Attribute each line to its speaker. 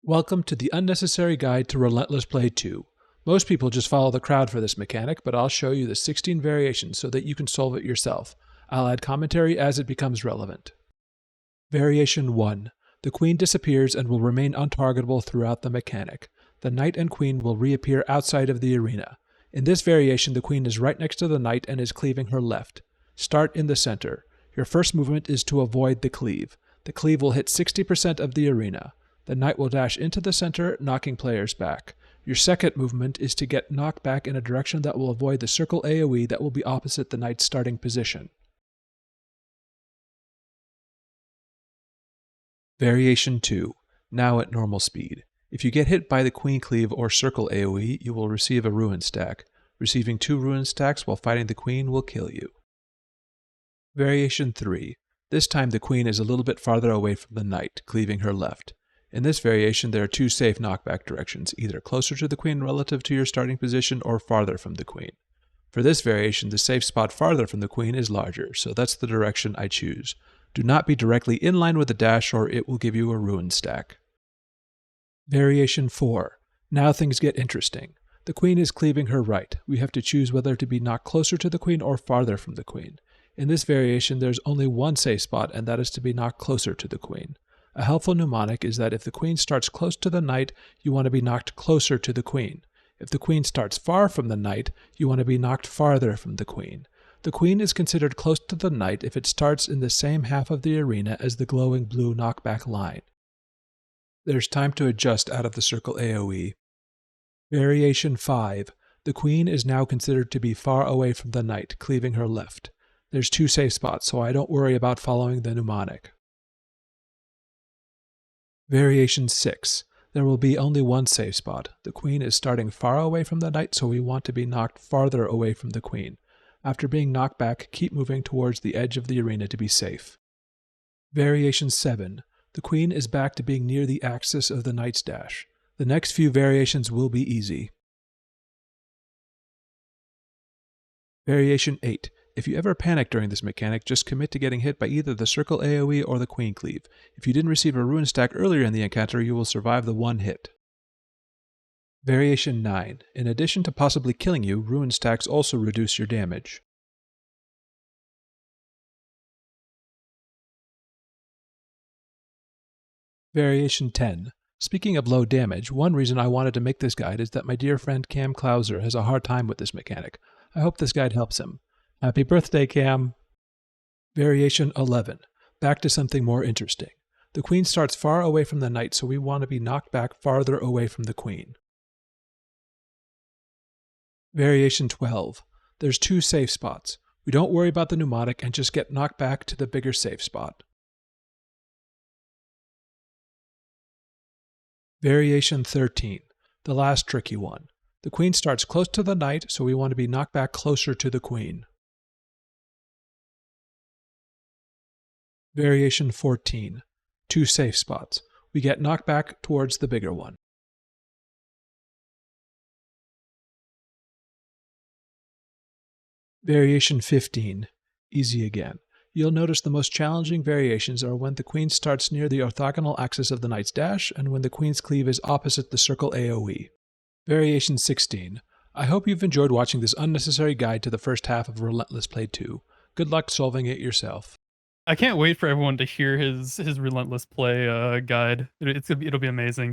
Speaker 1: Welcome to the unnecessary guide to Relentless Play 2. Most people just follow the crowd for this mechanic, but I'll show you the 16 variations so that you can solve it yourself. I'll add commentary as it becomes relevant. Variation 1. The queen disappears and will remain untargetable throughout the mechanic. The knight and queen will reappear outside of the arena. In this variation, the queen is right next to the knight and is cleaving her left. Start in the center. Your first movement is to avoid the cleave. The cleave will hit 60% of the arena. The knight will dash into the center, knocking players back. Your second movement is to get knocked back in a direction that will avoid the circle AoE that will be opposite the knight's starting position. Variation 2. Now at normal speed. If you get hit by the queen cleave or circle AoE, you will receive a ruin stack. Receiving 2 ruin stacks while fighting the queen will kill you. Variation 3. This time the queen is a little bit farther away from the knight, cleaving her left. In this variation, there are 2 safe knockback directions, either closer to the queen relative to your starting position or farther from the queen. For this variation, the safe spot farther from the queen is larger, so that's the direction I choose. Do not be directly in line with the dash or it will give you a ruin stack. Variation 4. Now things get interesting. The queen is cleaving her right. We have to choose whether to be knocked closer to the queen or farther from the queen. In this variation, there's only one safe spot, and that is to be knocked closer to the queen. A helpful mnemonic is that if the queen starts close to the knight, you want to be knocked closer to the queen. If the queen starts far from the knight, you want to be knocked farther from the queen. The queen is considered close to the knight if it starts in the same half of the arena as the glowing blue knockback line. There's time to adjust out of the circle AoE. Variation 5. The queen is now considered to be far away from the knight, cleaving her left. There's 2 safe spots, so I don't worry about following the mnemonic. Variation 6. There will be only one safe spot. The queen is starting far away from the knight, so we want to be knocked farther away from the queen. After being knocked back, keep moving towards the edge of the arena to be safe. Variation 7. The queen is back to being near the axis of the knight's dash. The next few variations will be easy. Variation 8. If you ever panic during this mechanic, just commit to getting hit by either the circle AoE or the queen cleave. If you didn't receive a ruin stack earlier in the encounter, you will survive the one hit. Variation 9. In addition to possibly killing you, ruin stacks also reduce your damage. Variation 10. Speaking of low damage, one reason I wanted to make this guide is that my dear friend Cam Clauser has a hard time with this mechanic. I hope this guide helps him. Happy birthday, Cam! Variation 11. Back to something more interesting. The queen starts far away from the knight, so we want to be knocked back farther away from the queen. Variation 12. There's 2 safe spots. We don't worry about the mnemonic and just get knocked back to the bigger safe spot. Variation 13. The last tricky one. The queen starts close to the knight, so we want to be knocked back closer to the queen. Variation 14. 2 safe spots. We get knocked back towards the bigger one. Variation 15. Easy again. You'll notice the most challenging variations are when the queen starts near the orthogonal axis of the knight's dash and when the queen's cleave is opposite the circle AoE. Variation 16. I hope you've enjoyed watching this unnecessary guide to the first half of Relentless Play 2. Good luck solving it yourself.
Speaker 2: I can't wait for everyone to hear his Relentless Play guide. It'll be amazing.